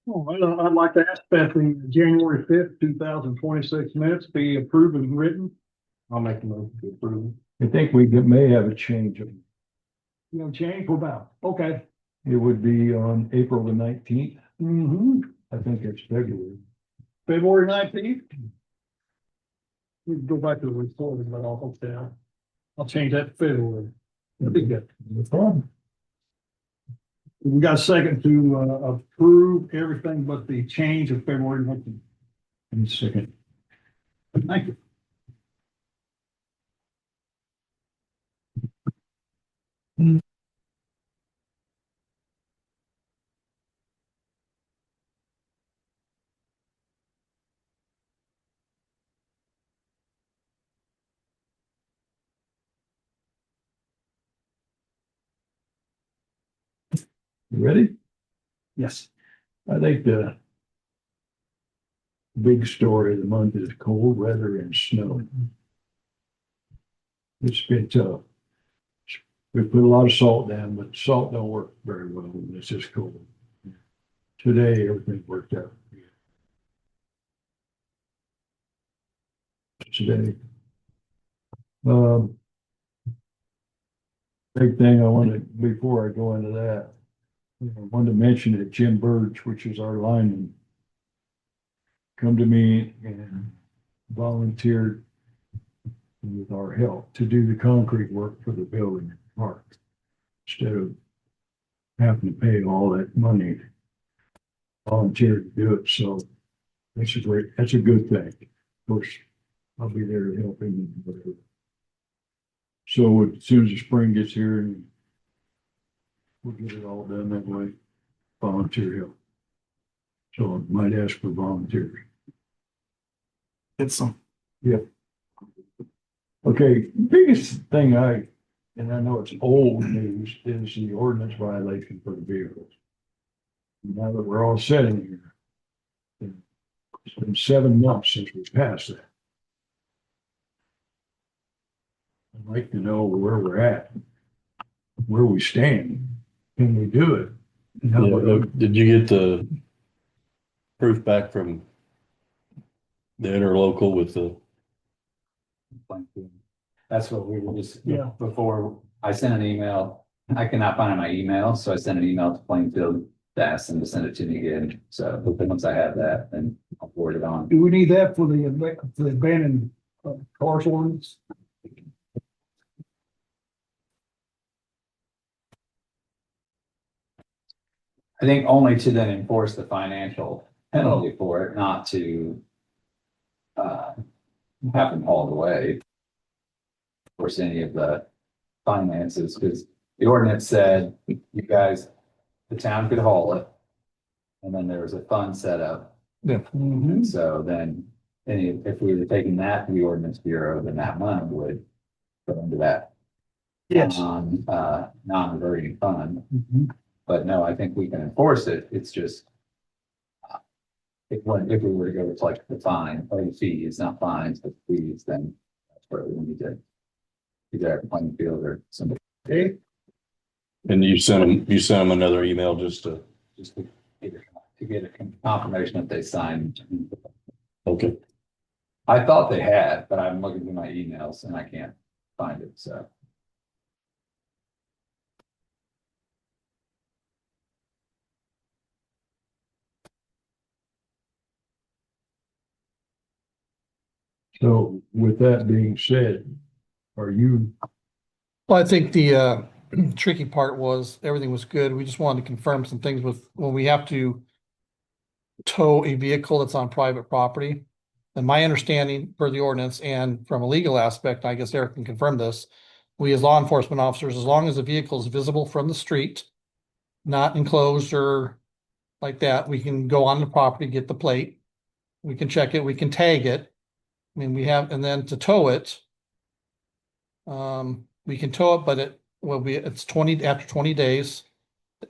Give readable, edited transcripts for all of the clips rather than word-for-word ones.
Well, I'd like to ask that the January 5th, 2026 minutes be approved and written. I'll make the motion to approve. I think we may have a change. You know, change, we're about, okay. It would be on April the 19th. Mm-hmm. I think it's February. February 19th. We can go back to the recording, but I'll hope that. I'll change that to February. That'd be good. No problem. We got a second to approve everything but the change of February 19th. And second. Thank you. You ready? Yes. I think the big story of the month is cold weather and snow. It's been tough. We put a lot of salt down, but salt don't work very well when it's just cold. Today, everything worked out. Today. Big thing I wanted, before I go into that, I wanted to mention that Jim Burge, which is our lineman, come to me and volunteered with our help to do the concrete work for the building at the park. Instead of having to pay all that money, volunteered to do it. So that's a good thing. Of course, I'll be there to help him and whatever. So as soon as the spring gets here, and we'll get it all done that way, volunteer help. So I might ask for volunteers. It's some. Yeah. Okay, biggest thing and I know it's old news, is the ordinance violation for the vehicles. Now that we're all sitting here, it's been 7 months since we passed that. I'd like to know where we're at, where we stand. Can we do it? And how Did you get the proof back from the interlocal with the? That's what we were just, Yeah. before I sent an email, I cannot find my email, so I sent an email to Plainfield to ask them to send it to me again. So once I have that, then I'll forward it on. Do we need that for the abandoned cars ordinance? I think only to then enforce the financial penalty for it, not to have them hauled away. Of course, any of the finances, because the ordinance said you guys, the town could haul it. And then there was a fund set up. Yeah. Mm-hmm. And so then if we were taking that to the ordinance bureau, then that money would go into that. Yes. Non-reverting fund. Mm-hmm. But no, I think we can enforce it. It's just if we were to go with like the fine or the fees, not fines, but fees, then that's where we need to either at Plainfield or somebody. Okay. And you sent them another email just to get a confirmation that they signed. okay. I thought they had, but I'm looking through my emails and I can't find it, so. So with that being said, are you, Well, I think the tricky part was everything was good. We just wanted to confirm some things with when we have to tow a vehicle that's on private property. And my understanding per the ordinance and from a legal aspect, I guess Eric can confirm this. We as law enforcement officers, as long as the vehicle is visible from the street, not enclosed or like that, we can go on the property, get the plate. We can check it, we can tag it. I mean, we have, and then to tow it. We can tow it, but it's 20, after 20 days.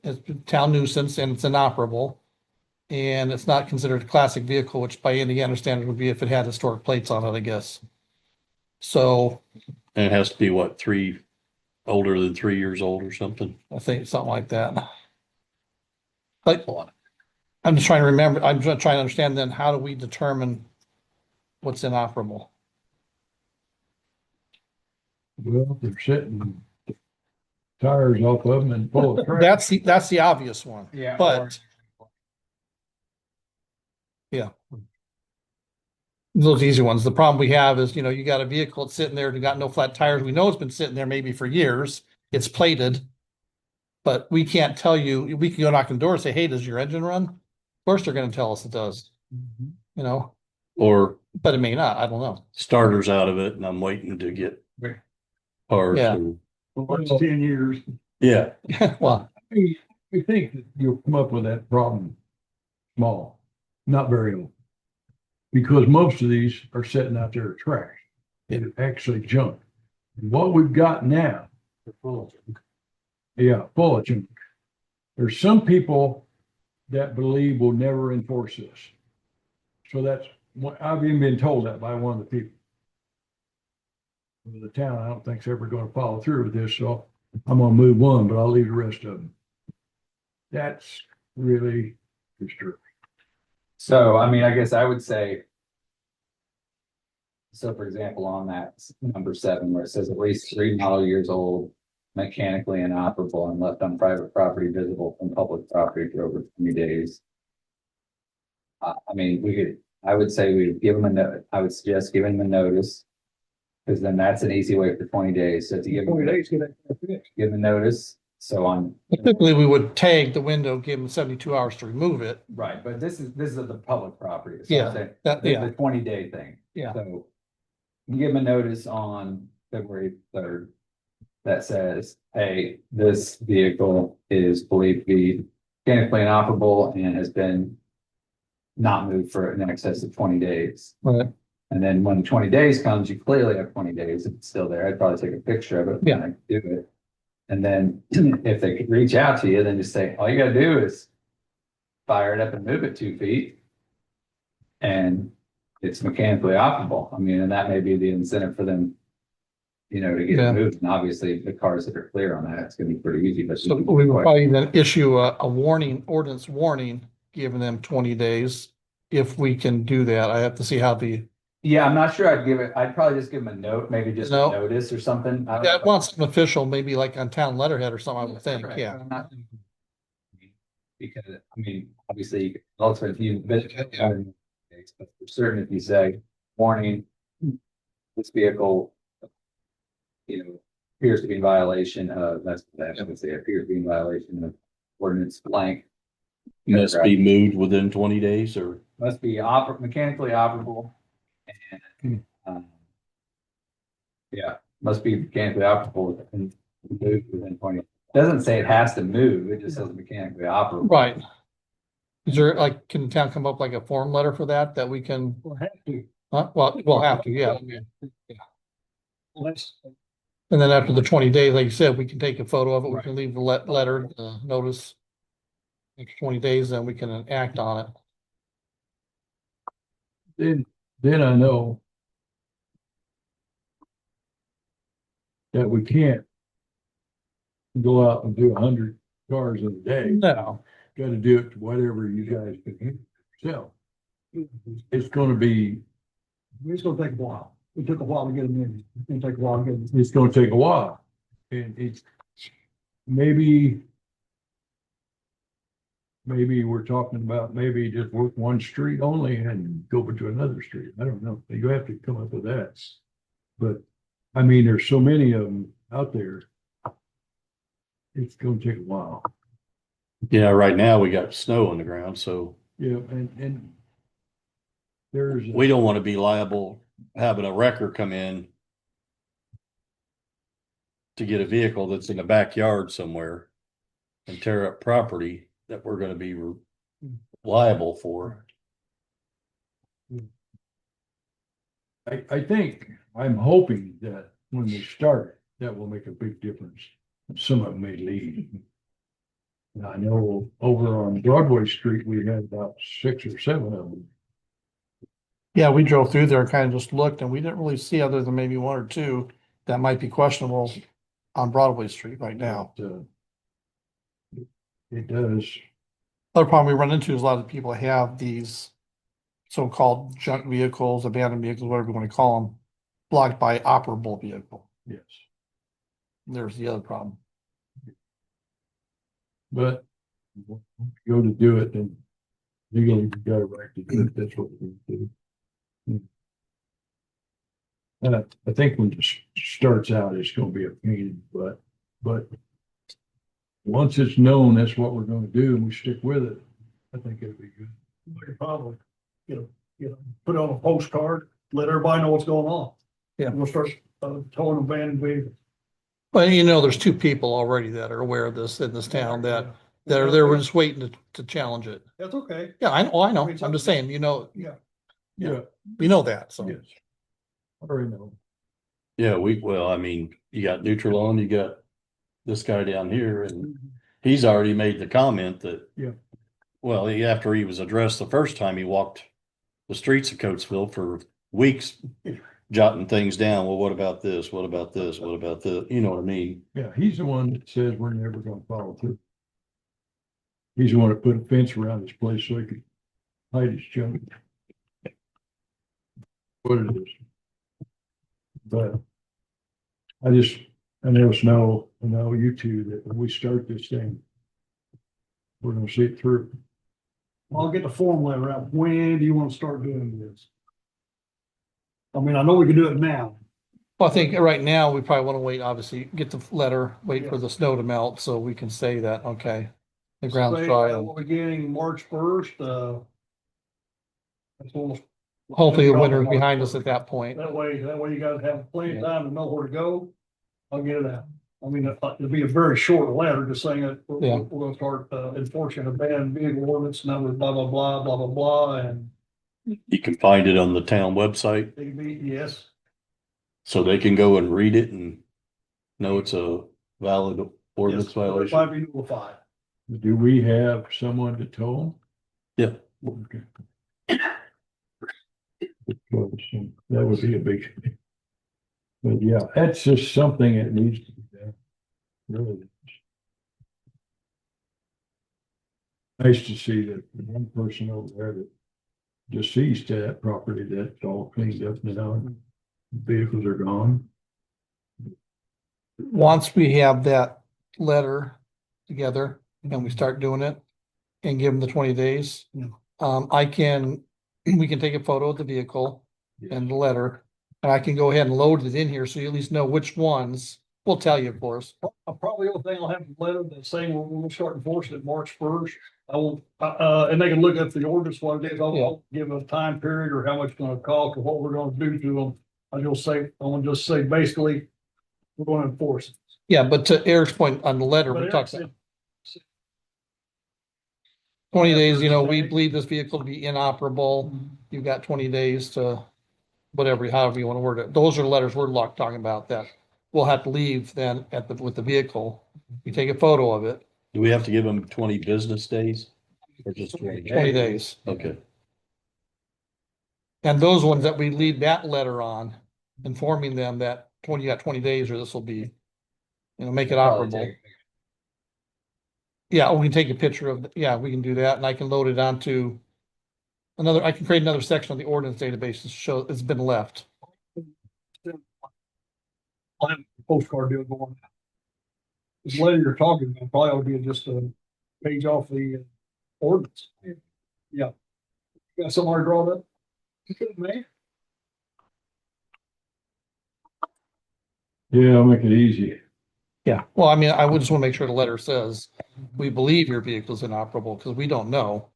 It's a town nuisance and it's inoperable. And it's not considered a classic vehicle, which by Indiana standard would be if it had historic plates on it, I guess. So And it has to be what, older than 3 years old or something? I think something like that. But I'm just trying to remember, I'm just trying to understand then, how do we determine what's inoperable? Well, they're sitting tires off of them and full of crap. That's the obvious one. Yeah. But those easy ones. The problem we have is, you got a vehicle that's sitting there and got no flat tires. We know it's been sitting there maybe for years. It's plated. But we can't tell you, we can go knock on the door and say, hey, does your engine run? Of course, they're gonna tell us it does, Or but it may not. I don't know. starters out of it and I'm waiting to get Right. parts. Yeah. and- For 10 years. Yeah, Well, I think that you'll come up with that problem small, not very often. Because most of these are sitting out there trash. They're actually junk. And what we've got now, yeah, full of junk. There's some people that believe will never enforce this. So that's what I've even been told that by one of the people. The town, I don't think is ever gonna follow through with this, so I'm gonna move one, but I'll leave the rest of them. That's really disturbing. So, I mean, I guess I would say. So for example, on that number 7, where it says at least 3 model years old, mechanically inoperable and left on private property visible from public property for over 20 days. I mean, I would say we'd give them a note. I would suggest giving them a notice. Because then that's an easy way for 20 days. So to give them, 20 days, get that fixed. give them notice. So on. typically we would tag the window, give them 72 hours to remove it. Right, but this is the public property. So Yeah, I'm saying, that- the yeah. 20-day thing. Yeah. So you give them a notice on February 3rd that says, hey, this vehicle is believed to be mechanically inoperable and has been not moved for in excess of 20 days. Right. And then when 20 days comes, you clearly have 20 days. If it's still there, I'd probably take a picture of it. Yeah. And I could do it. And then if they could reach out to you, then just say, all you gotta do is fire it up and move it 2 feet. And it's mechanically operable. I mean, and that may be the incentive for them, to get Yeah. it moved. And obviously the cars that are clear on that, it's gonna be pretty easy, but. So we would probably then issue a ordinance warning, giving them 20 days. If we can do that, I have to see how Yeah, I'm not sure I'd probably just give them a note, maybe just a No. notice or something. I don't I know. want something official, maybe like on town letterhead or something, I would think, Right, yeah. but I'm not- Because, I mean, obviously, you could also, if you. Yeah. But for certain, if you say, warning, this vehicle. Appears to be in violation of, that's what I would say, appears to be in violation of ordinance blank. must be moved within 20 days or Must be mechanically operable. And, yeah, must be mechanically operable and moved within 20. Doesn't say it has to move, it just says mechanically operable. Right. Is there can the town come up like a form letter for that we can, We'll have to. well, we'll have to, yeah. Unless, And then after the 20 days, like you said, we can take a photo of it, we Right. can leave the letter, notice. After 20 days, then we can act on it. Then I know that we can't go out and do 100 cars in a day. No, Got to do it to whatever you guys can sell. It's gonna be, it's gonna take a while. It took a while to get them in. It's gonna take a while to get them. it's gonna take a while. And it's maybe we're talking about maybe just work one street only and go over to another street. I don't know. You have to come up with that. But I mean, there's so many of them out there. It's gonna take a while. yeah, right now we got snow on the ground, so Yeah, and there's. we don't want to be liable having a wrecker come in to get a vehicle that's in the backyard somewhere and tear up property that we're going to be liable for. I think, I'm hoping that when they start, that will make a big difference. Some of them may leave. And I know over on Broadway Street, we had about 6 or 7 of them. yeah, we drove through there, kind of just looked, and we didn't really see other than maybe 1 or 2 that might be questionable on Broadway Street right now. It does. Other problem we run into is a lot of people have these so-called junk vehicles, abandoned vehicles, whatever you want to call them, blocked by operable vehicle. Yes, There's the other problem. but when we go to do it, then legally we got a right to do it. That's what we do. And I think when it starts out, it's gonna be a pain, but once it's known that's what we're gonna do and we stick with it, I think it'll be good. We could probably, put it on a postcard, let everybody know what's going on. Yeah. We'll start, towing abandoned vehicles. Well, you know, there's two people already that are aware of this in this town that are there, we're just waiting to challenge it. That's okay. Yeah, I know, I'm just saying, you know, Yeah. Yeah, we know that, so. yes. I already know. Yeah, well, I mean, you got Neutralon, you got this guy down here, and he's already made the comment that. Yeah. Well, after he was addressed the first time, he walked the streets of Coatesville for weeks, jotting things down. Well, what about this? What about this? What about this? You know what I mean? Yeah, he's the one that says we're never gonna follow through. He's the one that put a fence around his place so he could hide his junk. What it is. But I let us know, you two, that when we start this thing, we're gonna see it through. I'll get the form letter out. When do you want to start doing this? I mean, I know we can do it now. Well, I think right now, we probably want to wait, obviously, get the letter, wait for the snow to melt, so we can say that, okay, the ground's Say, dry. We're beginning March 1st, that's almost. Hopefully the winter's behind us at that point. That way you guys have plenty of time to know where to go. I'll get it out. I mean, it'll be a very short letter just saying that Yeah. we're gonna start, enforcing abandoned vehicle ordinance number, blah, blah, blah, blah, blah, blah, and You can find it on the town website, it can be, yes. so they can go and read it and know it's a valid ordinance Yes, violation. everybody be notified. Do we have someone to tow Yeah. them? Okay. That would be a big. But yeah, that's just something that needs to be done. Really. Nice to see that one person over there that just sees to that property that's all cleaned up now. Vehicles are gone. Once we have that letter together and we start doing it and give them the 20 days, Yeah. we can take a photo of the vehicle and the letter, and I can go ahead and load it in here, so you at least know which ones. We'll tell you, of course. Probably the only thing I'll have a letter that's saying we're gonna start enforcing it March 1st. I won't, and they can look up the ordinance, what it is. I'll give a time period or how much it's gonna cost or what we're gonna do to them. I want to just say basically, we're gonna enforce it. Yeah, but to Eric's point on the letter, But we Eric talked said- 20 days, you know, we believe this vehicle to be inoperable. You've got 20 days to whatever, however you want to word it. Those are letters we're talking about that we'll have to leave then with the vehicle. We take a photo of it, Do we have to give them 20 business days? Or just 20? 20 days. Okay, And those ones that we leave that letter on, informing them that you got 20 days or this will be, make it operable. Yeah, we can take a picture of, we can do that, and I can load it onto I can create another section of the ordinance database to show it's been left. I'll have a postcard deal going. This letter you're talking about probably ought to be just a page off the ordinance. Yeah. Got somewhere drawn up? Good, man. Yeah, I'll make it easy. Yeah, well, I mean, I would just want to make sure the letter says, we believe your vehicle's inoperable, because we don't know.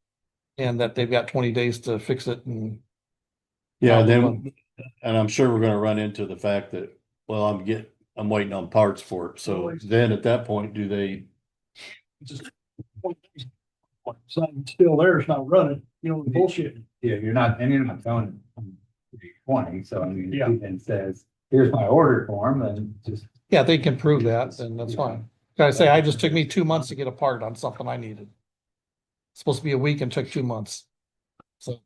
And that they've got 20 days to fix it and. yeah, then, and I'm sure we're gonna run into the fact that, well, I'm waiting on parts for it, so then at that point, do they? Just. Something still there, it's not running, bullshit. Yeah, you're not going 20, so I mean, Yeah. if he then says, here's my order form, then just. Yeah, they can prove that, then that's fine. Like I say, it just took me 2 months to get a part on something I needed. It's supposed to be a week and took 2 months. So.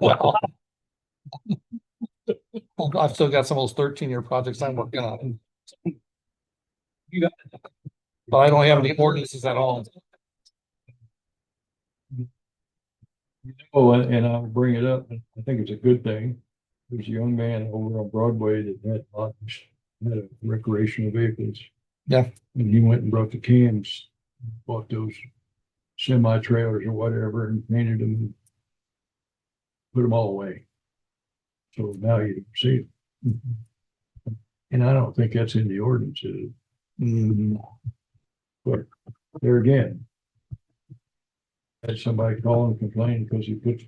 Well. I've still got some of those 13-year projects I'm working on. You got But I don't have any ordinances at all. Oh, and I'll bring it up, I think it's a good thing. There's a young man over on Broadway that had a recreational vehicles. Yeah. And he went and brought the cans, bought those semi trailers or whatever and painted them. And put them all away. So now you can see them. And I don't think that's in the ordinance, is it? But there again. Had somebody call and complain because he put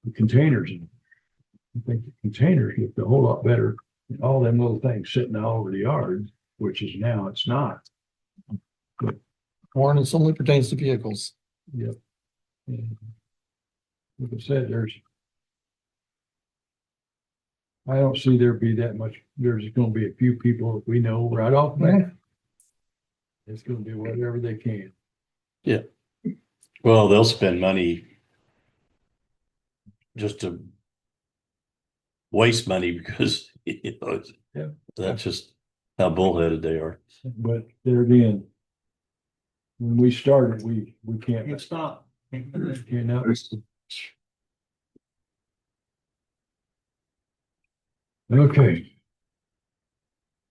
the containers in. I think the containers looked a whole lot better than all them little things sitting all over the yard, which is now it's not. Ordinance only pertains to vehicles. Yep. And like I said, I don't see there be that much, there's gonna be a few people that we know right off the bat. It's gonna do whatever they can. Well, they'll spend money just to waste money because, you know, Yeah. that's just how bullheaded they are. But there again, when we started, we can't. Can't stop. Cannot. Okay.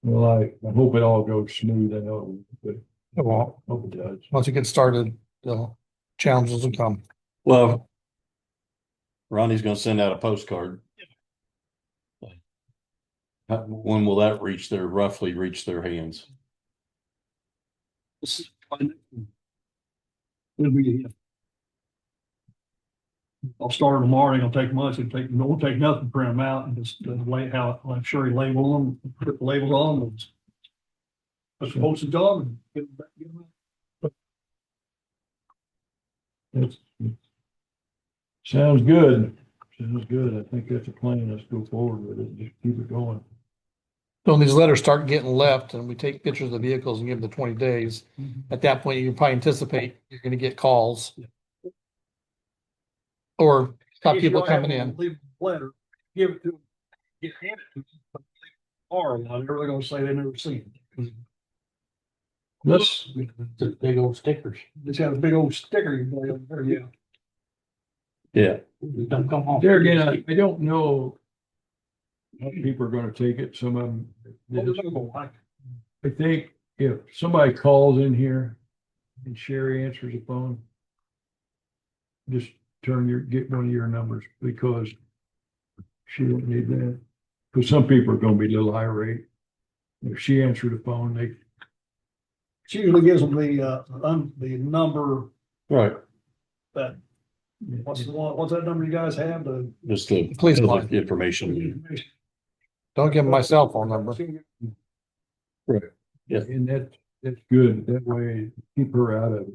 Well, I hope it all goes smooth. I know, but It won't. I hope it does. Once it gets started, the challenges will come. Well, Ronnie's gonna send out a postcard. When will that roughly reach their hands? It'll be. I'll start tomorrow, it'll take months, it won't take nothing to print them out and just how, I'm sure he label them, put the labels on them. Put the postage on and get them back. Sounds good. Sounds good. I think that's a plan. Let's go forward with it. Just keep it going. So when these letters start getting left and we take pictures of the vehicles and give them the 20 days, at that point, you can probably anticipate you're gonna get calls. Or stop people coming in. Leave a letter, give it to them, get handed to them. Or they're really gonna say they never seen it. Let's, Big old stickers. Just have a big old sticker you play on there, yeah. Yeah, Don't come home. there again, I don't know how people are gonna take it. Some of them, I think if somebody calls in here and Sherry answers the phone, just get one of your numbers because she don't need that. Because some people are gonna be a little irate. If she answered the phone, She usually gives them the number right. that, what's that number you guys have, the. Just the Police line. information. Don't give them my cell phone number. Right. Yeah. and that's good. That way, keep her out of it.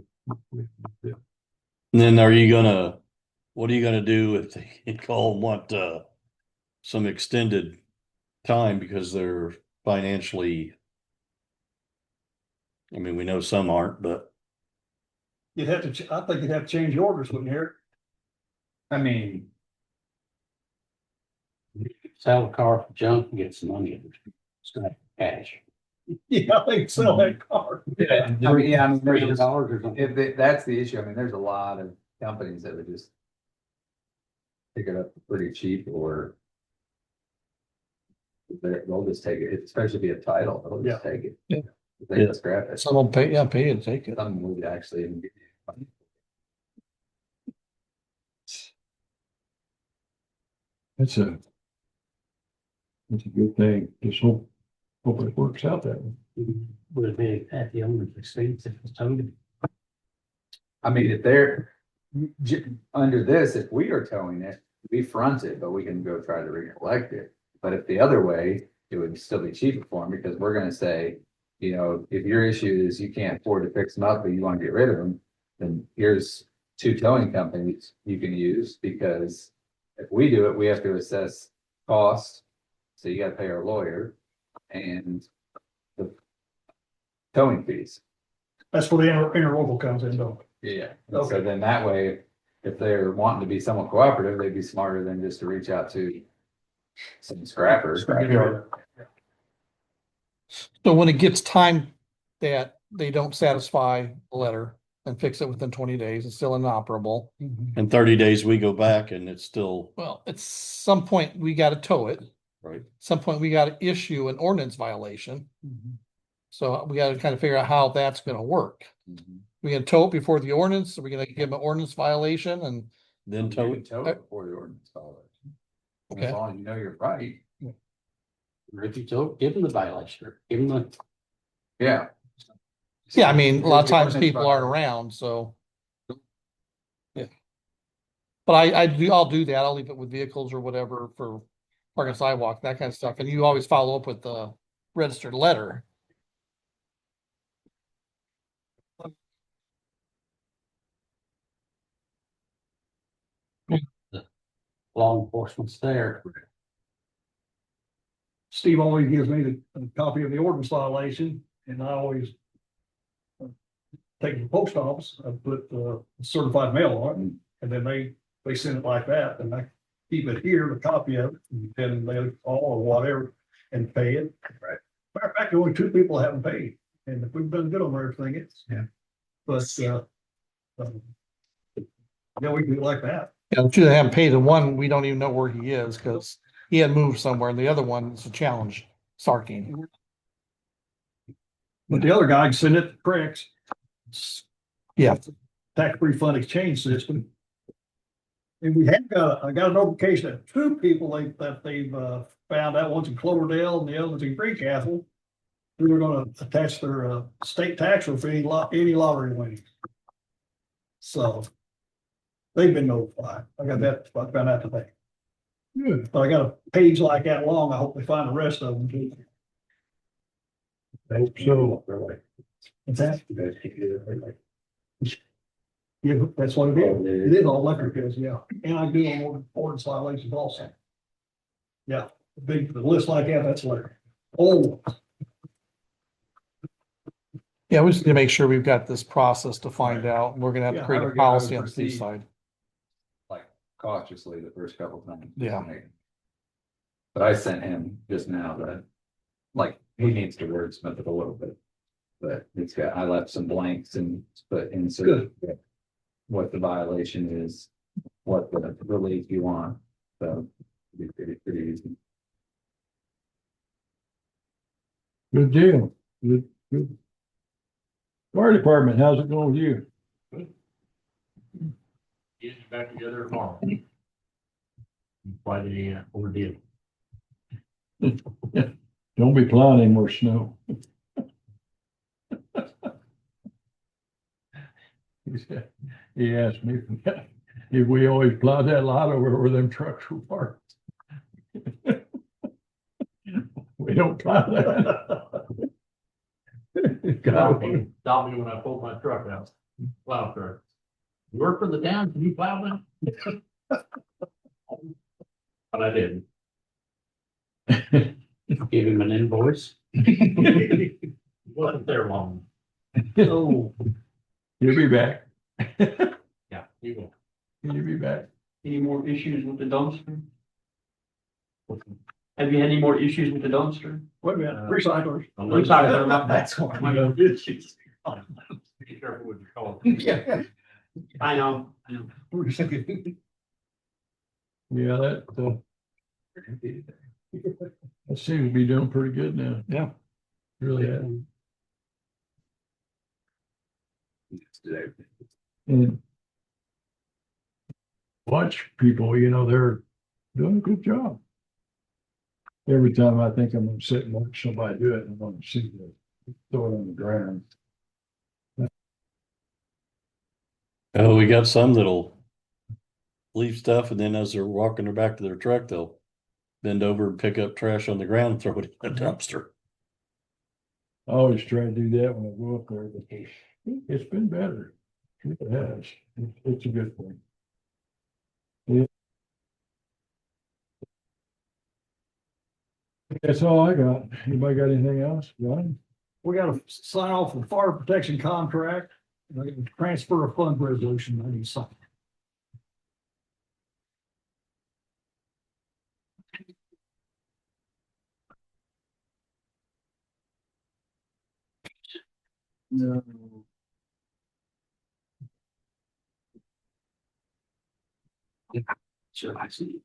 And then what are you gonna do if they call and want some extended time because they're financially, I mean, we know some aren't, but You'd have to, I think you'd have to change your orders, wouldn't you? I mean, Sell a car for junk and get some money. It's not cash. Yeah, I think sell that car. I mean, $3 there's, or something. that's the issue. I mean, there's a lot of companies that would just pick it up pretty cheap or they'll just take it, especially if you have title, they'll just take it. Yeah. They just grab it. Some will pay it, take it. Some would actually even give you money. That's a good thing. Just hope it works out that way. Would it be at the owner's expense if it's towed? I mean, if they're under this, if we are towing it, we front it, but we can go try to recollect it. But if the other way, it would still be cheaper for them because we're gonna say, you know, if your issue is you can't afford to fix them up, but you want to get rid of them, then here's 2 towing companies you can use because if we do it, we have to assess cost. So you gotta pay our lawyer and the towing fees. That's where the interlocal comes in, though. Yeah. Okay. So then that way, if they're wanting to be somewhat cooperative, they'd be smarter than just to reach out to some scrappers. So when it gets time that they don't satisfy the letter and fix it within 20 days, it's still inoperable. In 30 days, we go back and it's still, Well, at some point, we gotta tow it. right? Some point, we gotta issue an ordinance violation. So we gotta kind of figure out how that's gonna work. We gonna tow it before the ordinance, are we gonna give them an ordinance violation and, Then You tow can it. tow it before the ordinance violation. As okay, long as you know you're right. Or if you don't, give them the violation, or give them the, Yeah. yeah, I mean, a lot of The times ordinance people aren't violation. around, so. Yeah. But I'll do that, I'll leave it with vehicles or whatever for parking sidewalk, that kind of stuff, and you always follow up with the registered letter. law enforcement's there. Steve always gives me the copy of the ordinance violation, and I always take it to the post office, I put certified mail on it, and then they send it like that, and I keep it here, the copy of it, and then they call or whatever, and pay it. Right. Matter of fact, only 2 people haven't paid, and if we've done good on everything, it's. Yeah. But, yeah, we can do it like that. Yeah, the two that haven't paid, the one, we don't even know where he is, because he had moved somewhere, and the other one is a challenge, Sarking. But the other guy can send it to Craig's. Yeah. Tax refund exchange system. And I got a notification that 2 people that they've found out, one's in Cloverdale and the other one's in Greencastle. Who are gonna attach their state tax for any lottery winnings. So. They've been notified. I found out today. Good. But I got a page like that long. I hope they find the rest of them too. So, What's that? Yeah, that's what it is. It is all electric bills, yeah. And I do on ordinance violations also. Yeah, the list like that, that's electric. Oh, Yeah, we just need to make sure we've got this process to find Right. out. We're gonna have to Yeah, create I a would- I would policy on the proceed. seaside. Like cautiously the first couple times. Yeah. But I sent him just now that, like, he needs to wordsmith it a little bit. But I left some blanks and put insert what the violation is, what the relief you want, so. It'd be pretty easy. good deal. Good. Fire department, how's it going with you? Getting back together tomorrow. Quite the ordeal. Don't be plowing any more snow. He asked me if we always plowed that lot over where them trucks were parked. We don't plow that. Stop God, me when I pulled my truck out. Plow truck. You work for the town, can you plow them? But I didn't. Give him an invoice. Wasn't there long. oh, You'll be back. Yeah, you go. You'll be back. Any more issues with the dumpster? Have you had any more issues with the dumpster? wait a minute, recyclers. I'm sorry, they're not- That's what My I issues. Be careful what you call it. Yeah. I know. Yeah, that seems to be doing pretty good now. Yeah. Really has. Today. And watch people, they're doing a good job. Every time I think I'm gonna sit and watch somebody do it, I'm gonna see them throw it on the ground. Oh, we got some that'll leave stuff and then as they're walking their back to their truck, they'll bend over and pick up trash on the ground and throw it in the dumpster. I always try to do that when I go up there, but it's been better. It has. It's a good thing. Yeah. That's all I got. Anybody got anything else? John? We gotta sign off the fire protection contract, and I got to transfer a fund resolution I need to sign. No. Sure, I see.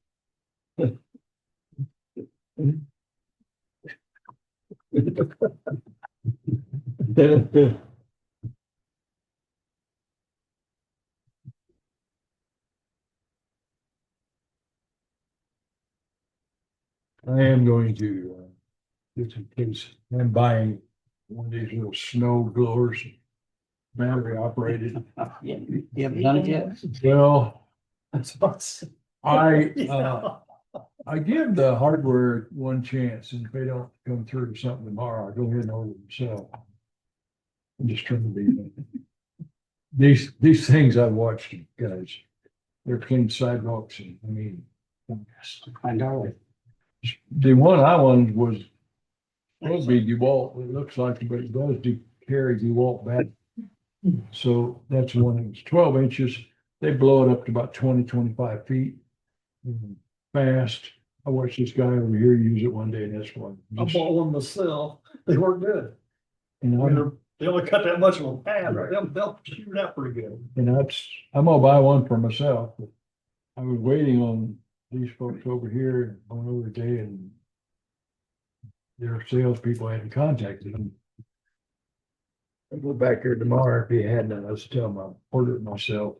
I am going to, just in case, I'm buying one of these little snow blowers, battery operated. Yeah, you haven't done it yet? Well, That's what's. I give the hardware one chance, and if they don't come through with something tomorrow, I go ahead and order them myself. I'm just trying to be. These things I've watched, guys, they're clean sidewalks, and I mean. I know it. The one I wanted was supposed to be DeWalt, it looks like, but it does carry DeWalt back. So that's the one that was 12 inches. They blow it up to about 20-25 feet. Fast. I watched this guy over here use it one day, and that's one. I bought one myself. They work good. And I mean, they only cut that much of a pad, but they'll shoot out pretty good. I'm gonna buy one for myself. But I was waiting on these folks over here on over day, and their salespeople hadn't contacted them. I'll go back here tomorrow if he hadn't. I was telling them I'll order it myself.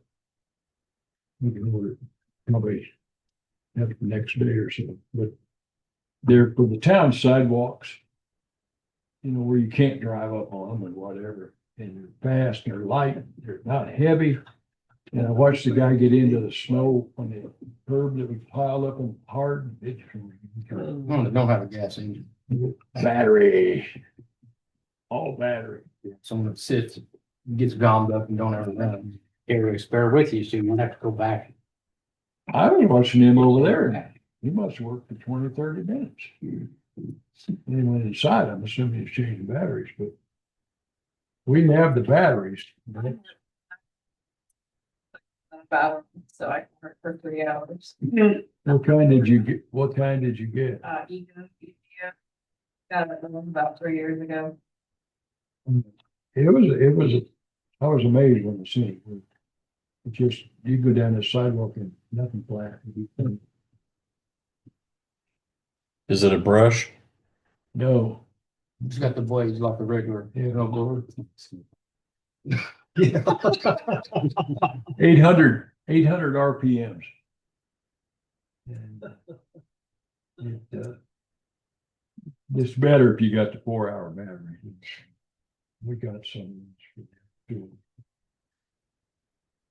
We can order it probably have it the next day or so, but they're for the town sidewalks, you know, where you can't drive up on them and whatever, and they're fast, they're light, they're not heavy. And I watched the guy get into the snow on the curb that was piled up and hard. It's No, they don't have a gas engine. battery, all battery. Someone that sits, gets gommed up and don't ever run. Carry a spare with you, so you won't have to go back. I was watching him over there. He must have worked for 20-30 minutes. And he went inside. I'm assuming he's changing batteries, but we didn't have the batteries. About, so I can work for 3 hours. What kind did you get? What kind did you get? Ego, got it about 3 years ago. It was, I was amazed when I seen it. It just, you go down the sidewalk and nothing flat. Is it a brush? No. It's got the blades like a regular, Yeah. blower. 800 RPMs. And it's better if you got the 4-hour battery. We got some.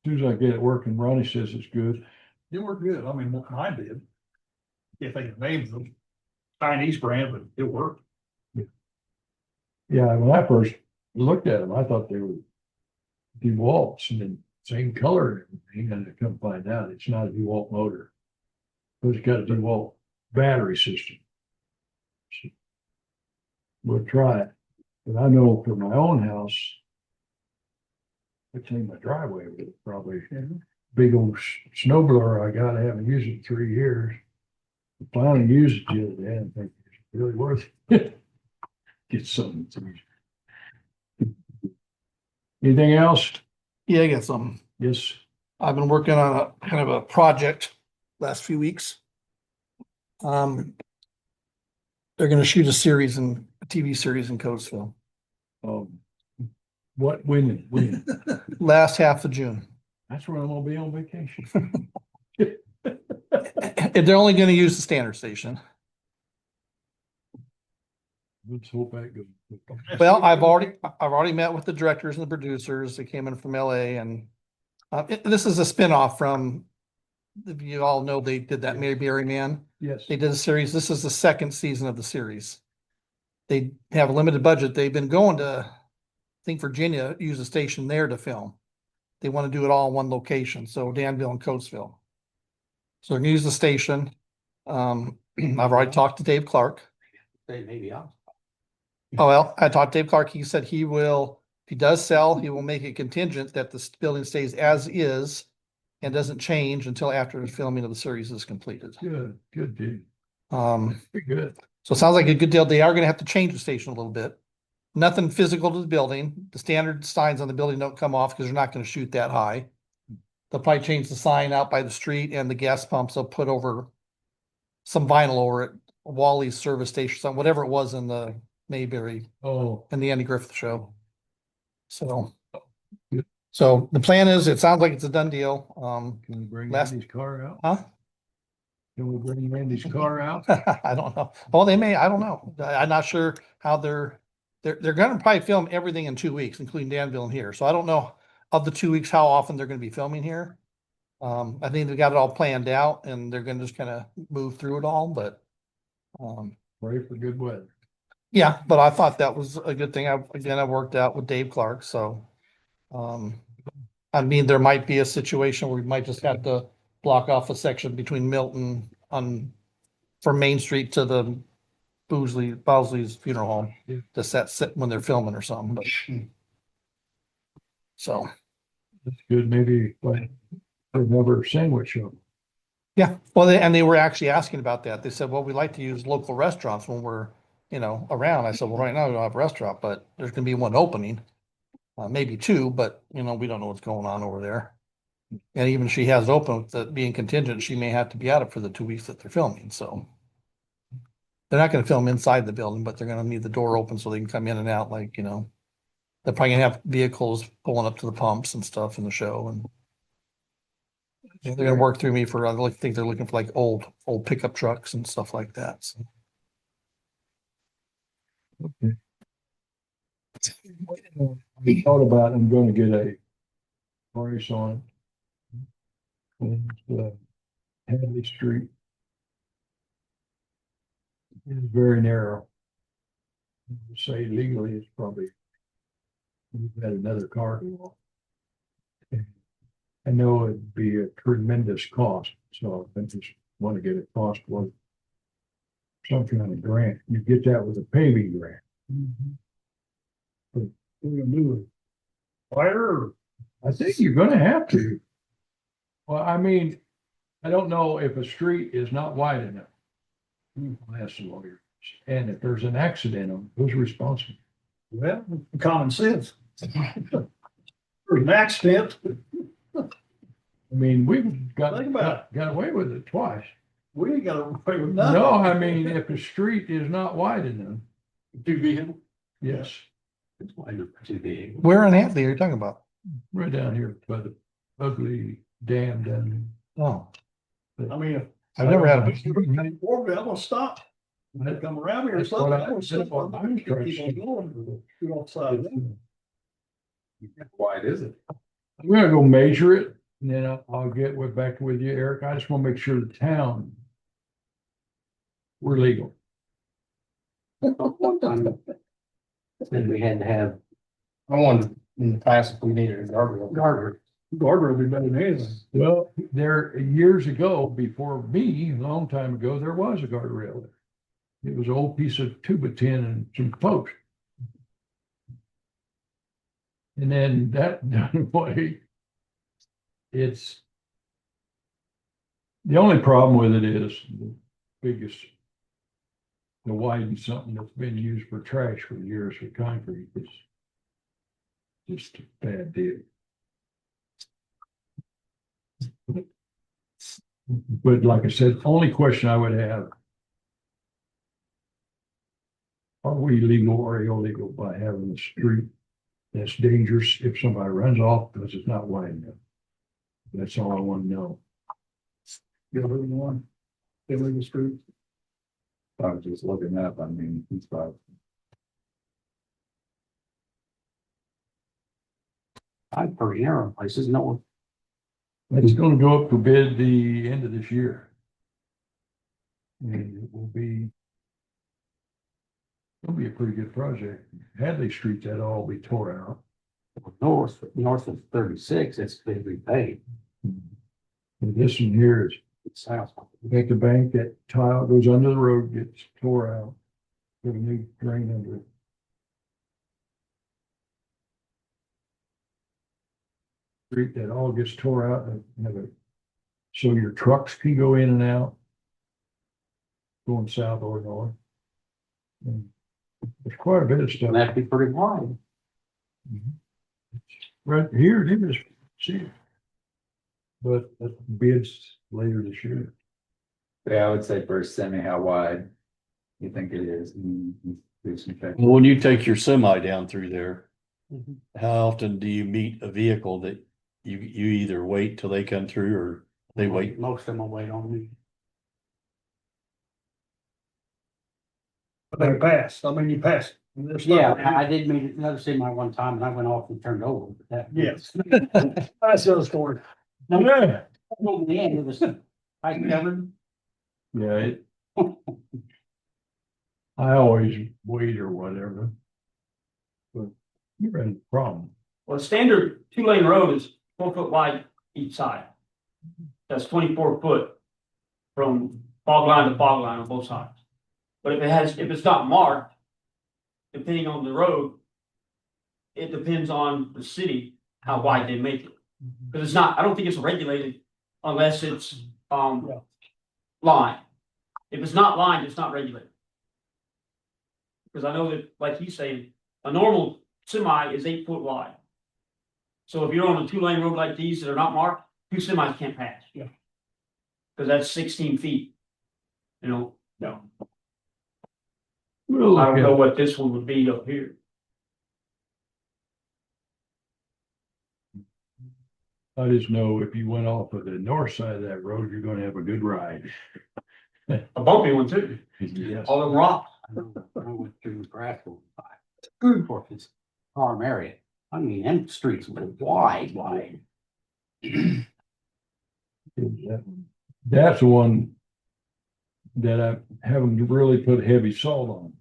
As soon as I get it working, Ronnie says it's good. It worked good. I mean, mine did. If they can name them, Chinese brand, but it worked. Yeah, when I first looked at them, I thought they were DeWalt's and then same color and everything, and I come find out it's not a DeWalt motor. But it's got a DeWalt battery system. So we'll try it. But I know for my own house, I clean my driveway with it, probably. Big old snow blower I got, I haven't used it in 3 years. I finally used it the other day, and I think it's really worth it. Get something to use. Anything else? Yeah, I got some. Yes. I've been working on a kind of a project last few weeks. They're gonna shoot a TV series in Coatesville, When? last half of June. That's where I'm gonna be on vacation. And they're only gonna use the standard station. Let's hope that goes. Well, I've already met with the directors and the producers. They came in from LA, and this is a spinoff from, if you all know, they did that Mayberry Man. Yes. They did a series. This is the second season of the series. They have a limited budget. They've been going to, I think, Virginia, use a station there to film. They want to do it all in one location, so Danville and Coatesville. So they're gonna use the station. I've already talked to Dave Clark. Maybe I'll. Oh, well, I talked to Dave Clark. He said he will, if he does sell, he will make it contingent that the building stays as is and doesn't change until after the filming of the series is completed. Good, dude. Um, Pretty good. so it sounds like a good deal. They are gonna have to change the station a little bit. nothing physical to the building. The standard signs on the building don't come off because they're not gonna shoot that high. They'll probably change the sign out by the street and the gas pumps they'll put over some vinyl over it, Wally's service station, something, whatever it was in the Mayberry, Oh, in the Andy Griffith show. So the plan is, it sounds like it's a done deal. can we bring Last- Andy's car out? Huh? Can we bring Andy's car out? I don't know. Oh, they may, I don't know. I'm not sure how they're gonna probably film everything in 2 weeks, including Danville and here. So I don't know of the 2 weeks, how often they're gonna be filming here. I think they got it all planned out and they're gonna just kind of move through it all, but Pray for good weather. yeah, but I thought that was a good thing. I worked out with Dave Clark, so I mean, there might be a situation where we might just have to block off a section between Milton from Main Street to the Bowsley's funeral home. Yeah. To set when they're filming or something, but so, That's good, maybe like another sandwich shop. yeah. Well, they were actually asking about that. They said, well, we like to use local restaurants when we're, around. I said, well, right now we don't have a restaurant, but there's gonna be one opening. Maybe two, but we don't know what's going on over there. And even if she has it open, with it being contingent, she may have to be out of for the 2 weeks that they're filming, so. They're not gonna film inside the building, but they're gonna need the door open so they can come in and out, like, they're probably gonna have vehicles pulling up to the pumps and stuff in the show, and they're gonna work through me for, I think they're looking for like old pickup trucks and stuff like that, so. Okay. I thought about, I'm gonna get a price on it. And, Hadley Street. It's very narrow. Say legally, it's probably. We've had another car. go off. I know it'd be a tremendous cost, so I just want to get a cost was. Some kind of grant, you get that with a paving grant. But we're gonna do it. Fire, I think you're gonna have to. Well, I mean, I don't know if a street is not wide enough. I'll ask the lawyer. And if there's an accident, who's responsible? Well, common sense. There's an accident, I mean, we've got, Think about got away with it twice. we ain't got to pay with nothing. No, I mean, if a street is not wide enough, Two vehicles. yes, It's wide enough for two vehicles. Where in Hadley are you talking about? right down here by the ugly dam down Oh, I mean, I've never had a. I'm gonna stop. there. Come around here or That's something. what I was that's what sitting I'm on trying to keep on going, shoot off the side of it. How wide is it? I'm gonna go measure it, and then I'll get back with you, Eric. I just wanna make sure the town. We're legal. One time, then we had to have, I wanted in the past, if we needed a guardrail. Guardrail would be better than anything. Well, there, years ago, before me, a long time ago, there was a guardrail there. It was an old piece of tuba tin and some posts. And then that done away. It's. The only problem with it is the biggest. To widen something that's been used for trash for years for concrete is. Just a bad deal. But like I said, the only question I would have. Are we legal or illegal by having a street that's dangerous if somebody runs off because it's not wide enough? That's all I want to know. Get rid of one. Get rid of the street. I was just looking up, I mean, it's about. I've heard narrow places, no, It's gonna go up for bid the end of this year. And it will be. It'll be a pretty good project. Hadley Street, that'll all be tore out. north of 36, it's been repaid. And this one here is, It's south. at the bank, that tile goes under the road, gets tore out. Put a new drain under it. Street that all gets tore out and have a, so your trucks can go in and out. Going south or north. And There's quite a bit of stuff. That'd be pretty wide. Right here, it is, see it. But the bids later this year. Yeah, I would say first, send me how wide you think it is. And do some check. Well, when you take your semi down through there, Mhm. how often do you meet a vehicle that you either wait till they come through or they wait? Most of them will wait on me. But they pass, I mean, you pass. it. There's Yeah, nothing- I did meet another semi one time and I went off and turned over, but that. Yes. That's the other story. No, Yeah. in the end, it was pipe covered. Yeah, it. I always wait or whatever. But you ran a problem. Well, standard 2-lane road is 4 foot wide each side. That's 24 foot from fog line to fog line on both sides. But if it's not marked, depending on the road, it depends on the city, how wide they make it. Because it's not, I don't think it's regulated unless it's, lined. If it's not lined, it's not regulated. Because I know that, like he's saying, a normal semi is 8 foot wide. So if you're on a 2-lane road like these that are not marked, 2 semis can't pass. Yeah. Because that's 16 feet. You know, no, We'll I look don't at know it. what this one would be up here. I just know if you went off of the north side of that road, you're gonna have a good ride. A bumpy one too. Yes. All them rocks. I went through Grasshopper. Of course, it's farm area. I mean, them streets were wide. That's the one that I haven't really put heavy salt on.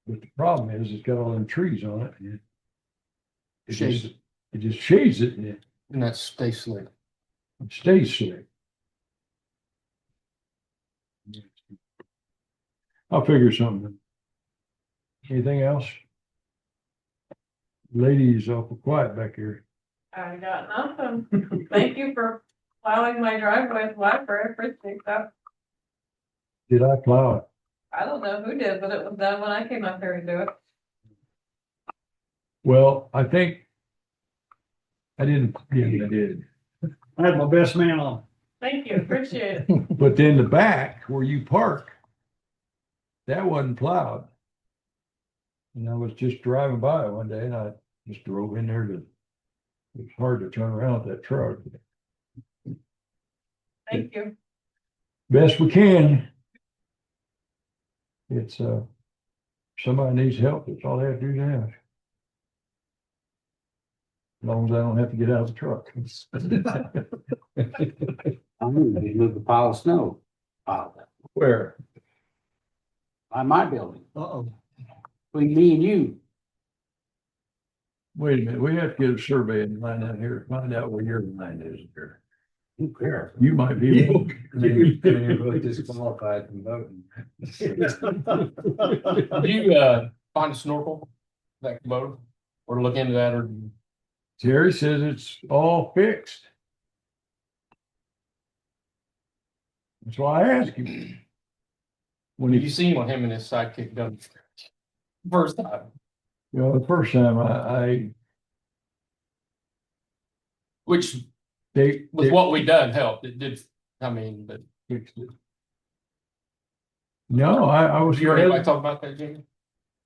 But the problem is, it's got all them trees on it. and It Shades just, it just shades it and it And that's stay slick. stays slick. I'll figure something. Anything else? Ladies awful quiet back here. I got nothing. Thank you for plowing my driveway with wiper. I appreciate that. Did I plow it? I don't know who did, but it was done when I came up here to do it. Well, I think I didn't, yeah, I did. I had my best man on. Thank you, appreciate it. But then the back where you park, that wasn't plowed. And I was just driving by it one day and I just drove in there to, it's hard to turn around with that truck. Thank you. Best we can. It's, somebody needs help, that's all they have to do now. As long as I don't have to get out of the truck. I mean, they moved a pile of snow. Pile Where? by my building, Uh-oh. between me and you. Wait a minute, we have to get a survey and find out here, find out where your line is here. Who cares? You might be. able to- You're both disqualified from voting. Did you find a snorkel that boat or look into that or? Terry says it's all fixed. That's why I asked him. When You he, seen what him and his sidekick done first time, you know, the first time I which they with what we done helped. It did, I mean, but fixed it. No, I was. you heard anybody talk about that, Jimmy?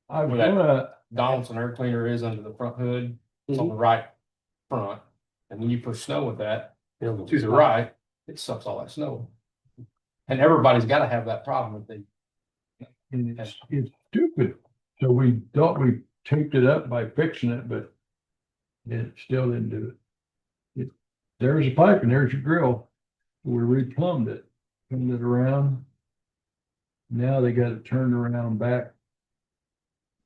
I was Where that- gonna, Donaldson air cleaner is under the front hood, it's on the right front, and when you push snow with that, to the right, it sucks all that snow. And everybody's gotta have that problem if they, and it's stupid. So we thought we taped it up by fixing it, but it still didn't do it. There's a pipe and there's your grill. We replumbed it, turned it around. Now they got it turned around back.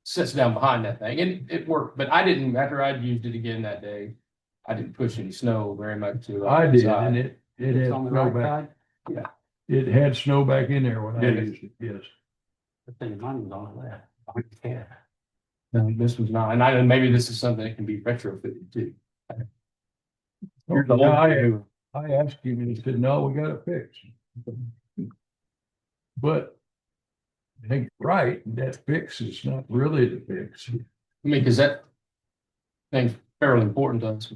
sits down behind that thing, and it worked, but I didn't, after I'd used it again that day, I didn't push any snow very much to. I did, inside. and it had It's on the snow right back. side. It had snow back in there when I Did it? used it, yes. The thing mine was on the left. I can't. No, this was not, and maybe this is something that can be retrofitted too. Here's the Yeah, whole- I asked him and he said, no, we got it fixed. But I think right, that fix is not really the fix. I mean, cause that thing's fairly important to us.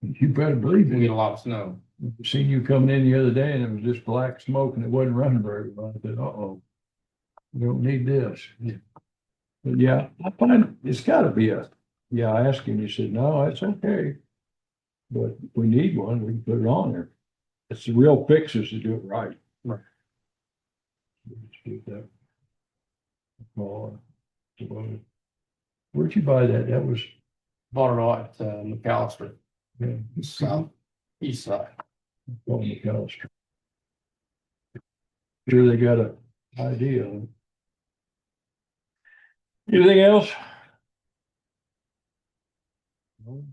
You better believe We it. get a lot of snow. Seen you coming in the other day and it was just black smoke and it wasn't running very well. I said, uh-oh. We don't need this. But yeah, I find it's gotta be yeah, I asked him, he said, no, it's okay. But if we need one, we can put it on there. It's the real fixes to do it right. Right. Let's get that. Oh, where'd you buy that? That was, Bought it all at McAllister, yeah, south, east side. on McAllister. Sure they got a idea. Anything else? No.